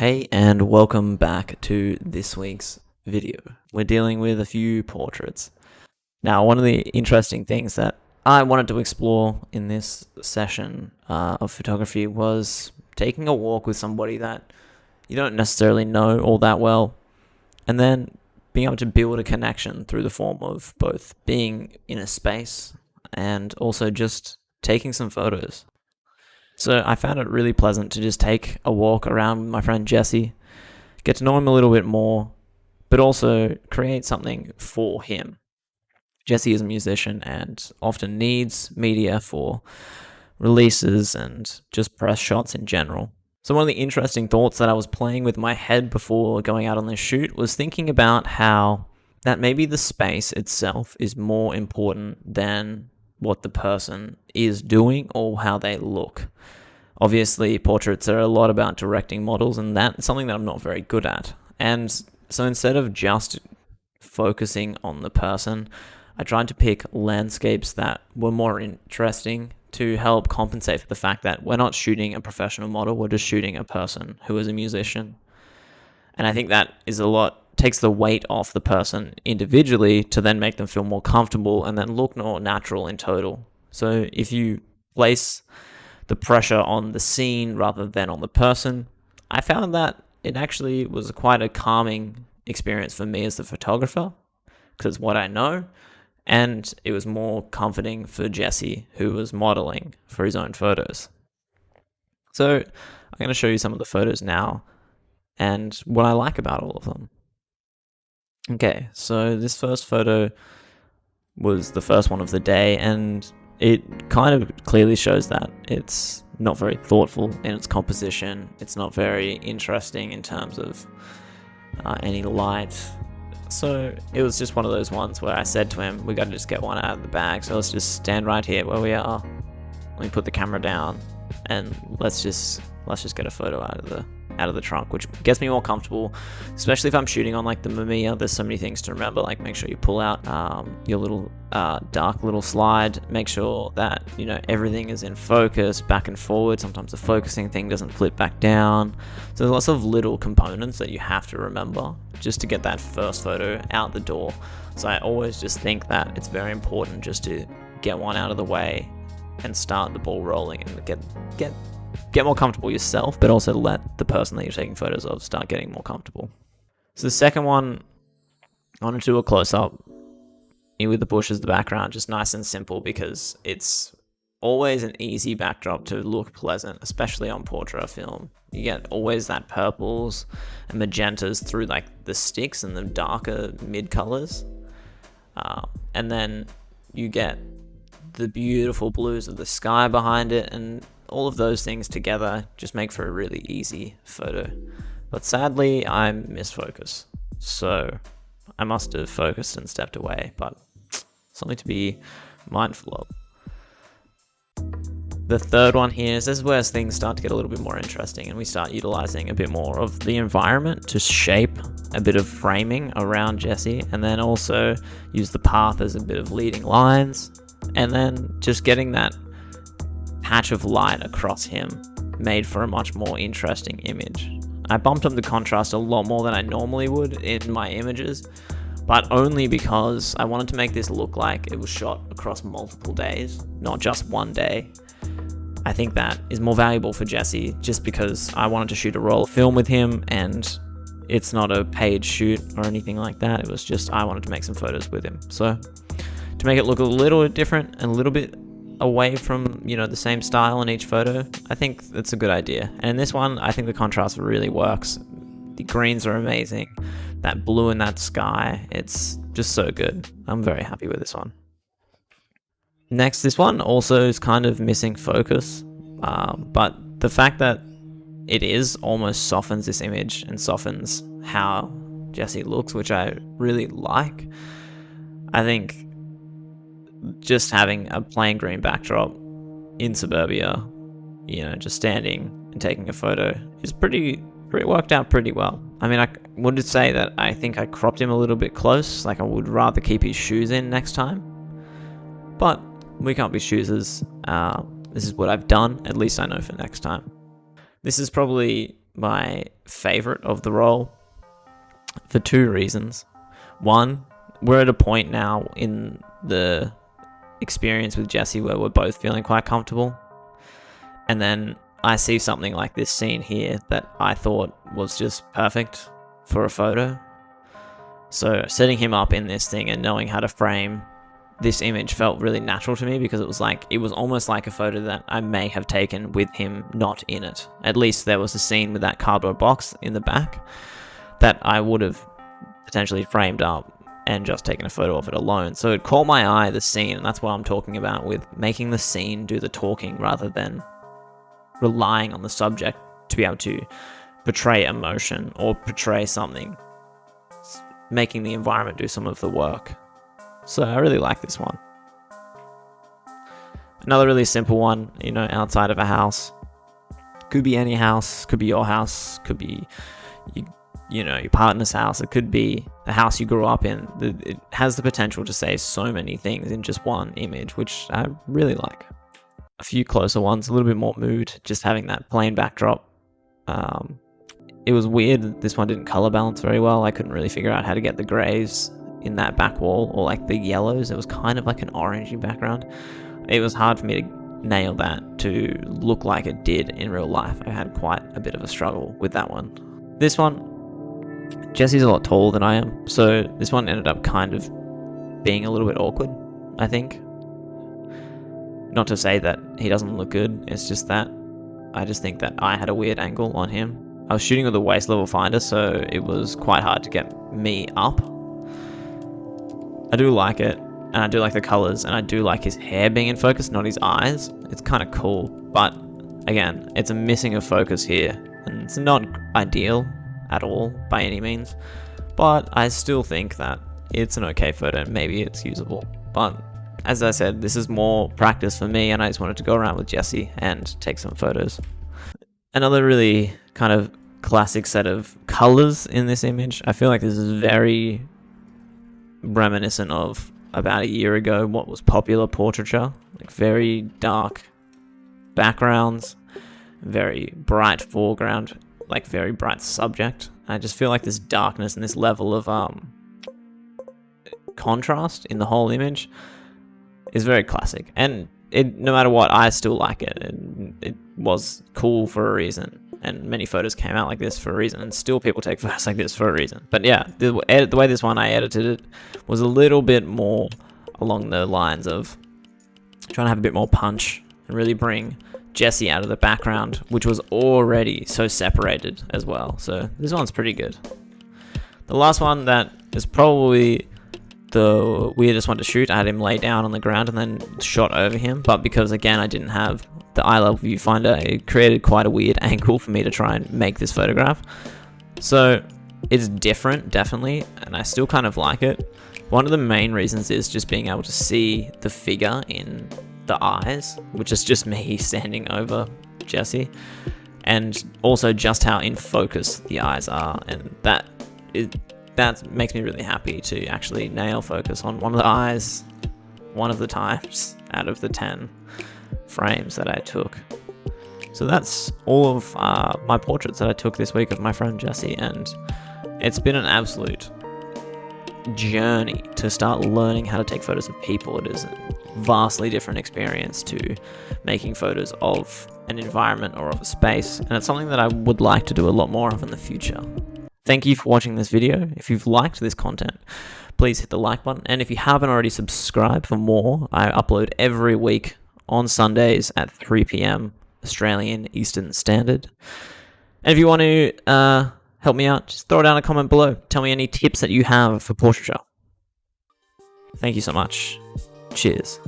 Hey, and welcome back to this week's video. We're dealing with a few portraits. Now, one of the interesting things that I wanted to explore in this session of photography was taking a walk with somebody that you don't necessarily know all that well, and then being able to build a connection through the form of both being in a space and also just taking some photos. So I found it really pleasant to just take a walk around with my friend Jesse, get to know him a little bit more, but also create something for him. Jesse is a musician and often needs media for releases and just press shots in general. So one of the interesting thoughts that I was playing with my head before going out on this shoot was thinking about how that maybe the space itself is more important than what the person is doing or how they look. Obviously, portraits are a lot about directing models, and that's something that I'm not very good at. And so instead of just focusing on the person, I tried to pick landscapes that were more interesting to help compensate for the fact that we're not shooting a professional model, we're just shooting a person who is a musician. And I think that is takes the weight off the person individually to then make them feel more comfortable and then look more natural in total. So if you place the pressure on the scene rather than on the person, I found that it actually was quite a calming experience for me as the photographer, because it's what I know, and it was more comforting for Jesse, who was modeling for his own photos. So I'm going to show you some of the photos now and what I like about all of them. Okay, so this first photo was the first one of the day, and it kind of clearly shows that it's not very thoughtful in its composition. It's not very interesting in terms of any light. So it was just one of those ones where I said to him, we got to just get one out of the bag. So let's just stand right here where we are. Let me put the camera down and let's just get a photo out of the trunk, which gets me more comfortable, especially if I'm shooting on like the Mamiya. There's so many things to remember, like make sure you pull out your little dark little slide, make sure that everything is in focus back and forward. Sometimes the focusing thing doesn't flip back down, so there's lots of little components that you have to remember just to get that first photo out the door. So I always just think that it's very important just to get one out of the way and start the ball rolling and get more comfortable yourself, but also let the person that you're taking photos of start getting more comfortable. So the second one, I wanted to do a close-up with the bush as the background, just nice and simple, because it's always an easy backdrop to look pleasant, especially on portrait film. You get always that purples and magentas through like the sticks and the darker mid-colors. And then you get the beautiful blues of the sky behind it, and all of those things together just make for a really easy photo. But sadly, I misfocus, so I must have focused and stepped away, but something to be mindful of. The third one here is this is where things start to get a little bit more interesting, and we start utilizing a bit more of the environment to shape a bit of framing around Jesse, and then also use the path as a bit of leading lines, and then just getting that patch of light across him made for a much more interesting image. I bumped up the contrast a lot more than I normally would in my images, but only because I wanted to make this look like it was shot across multiple days, not just one day. I think that is more valuable for Jesse, just because I wanted to shoot a roll of film with him, and it's not a paid shoot or anything like that. It was just I wanted to make some photos with him. So to make it look a little bit different and a little bit away from the same style in each photo, I think that's a good idea. And in this one, I think the contrast really works. The greens are amazing, that blue in that sky, it's just so good. I'm very happy with this one. Next, this one also is kind of missing focus, but the fact that it is almost softens this image and softens how Jesse looks, which I really like. I think just having a plain green backdrop in suburbia, just standing and taking a photo is pretty worked out pretty well. I mean, I would say that I think I cropped him a little bit close, like I would rather keep his shoes in next time, but we can't be choosers. This is what I've done, at least I know for next time. This is probably my favorite of the role for two reasons. One, we're at a point now in the experience with Jesse where we're both feeling quite comfortable. And then I see something like this scene here that I thought was just perfect for a photo. So setting him up in this thing and knowing how to frame this image felt really natural to me, because it was almost like a photo that I may have taken with him not in it. At least there was a scene with that cardboard box in the back that I would have potentially framed up and just taken a photo of it alone. So it caught my eye, the scene, and that's what I'm talking about with making the scene do the talking rather than relying on the subject to be able to portray emotion or portray something, making the environment do some of the work. So I really like this one. Another really simple one, outside of a house. Could be any house, could be your house, could be your partner's house, it could be the house you grew up in. It has the potential to say so many things in just one image, which I really like. A few closer ones, a little bit more mood, just having that plain backdrop. It was weird, this one didn't color balance very well. I couldn't really figure out how to get the grays in that back wall, or like the yellows. It was kind of like an orangey background. It was hard for me to nail that to look like it did in real life. I had quite a bit of a struggle with that one. This one, Jesse's a lot taller than I am, so this one ended up kind of being a little bit awkward, I think. Not to say that he doesn't look good, it's just that I just think that I had a weird angle on him. I was shooting with a waist level finder, so it was quite hard to get me up. I do like it, and I do like the colors, and I do like his hair being in focus, not his eyes. It's kind of cool, but again, it's a missing of focus here, and it's not ideal at all by any means, but I still think that it's an okay photo, and maybe it's usable. But as I said, this is more practice for me, and I just wanted to go around with Jesse and take some photos. Another really kind of classic set of colors in this image. I feel like this is very reminiscent of about a year ago what was popular portraiture, like very dark backgrounds, very bright foreground, like very bright subject. I just feel like this darkness and this level of contrast in the whole image is very classic, and no matter what, I still like it. It was cool for a reason, and many photos came out like this for a reason, and still people take photos like this for a reason. But yeah, the way this one I edited it was a little bit more along the lines of trying to have a bit more punch and really bring Jesse out of the background, which was already so separated as well. So this one's pretty good. The last one that is probably the weirdest one to shoot, I had him lay down on the ground and then shot over him, but because again I didn't have the eye level viewfinder, it created quite a weird angle for me to try and make this photograph. So it's different, definitely, and I still kind of like it. One of the main reasons is just being able to see the figure in the eyes, which is just me standing over Jesse, and also just how in focus the eyes are, and that makes me really happy to actually nail focus on one of the eyes one of the times out of the 10 frames that I took. So that's all of my portraits that I took this week of my friend Jesse, and it's been an absolute journey to start learning how to take photos of people. It is a vastly different experience to making photos of an environment or of a space, and it's something that I would like to do a lot more of in the future. Thank you for watching this video. If you've liked this content, please hit the like button, and if you haven't already subscribed for more, I upload every week on Sundays at 3 p.m. Australian Eastern Standard. And if you want to help me out, just throw down a comment below. Tell me any tips that you have for portraiture. Thank you so much. Cheers.